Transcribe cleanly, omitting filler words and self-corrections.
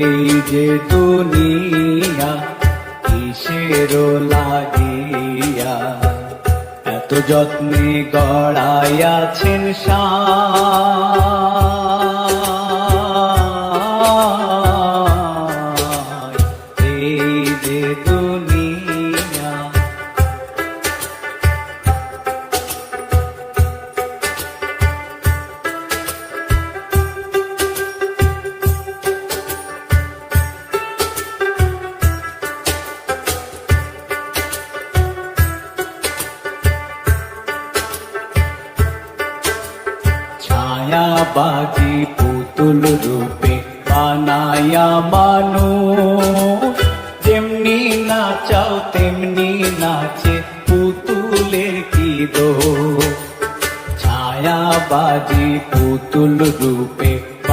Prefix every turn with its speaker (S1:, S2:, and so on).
S1: এই যে দুনিয়া কিসের লাগিয়া এত যত্নে গড়াইয়াছেন সায়। এই যে দুনিয়া ছায়াবাজি পুতুল রূপে বানায়া মানুষ, যেমনি নাচাও তেমনি নাচে পুতুলের কি দোষ। ছায়াবাজি পুতুল রূপে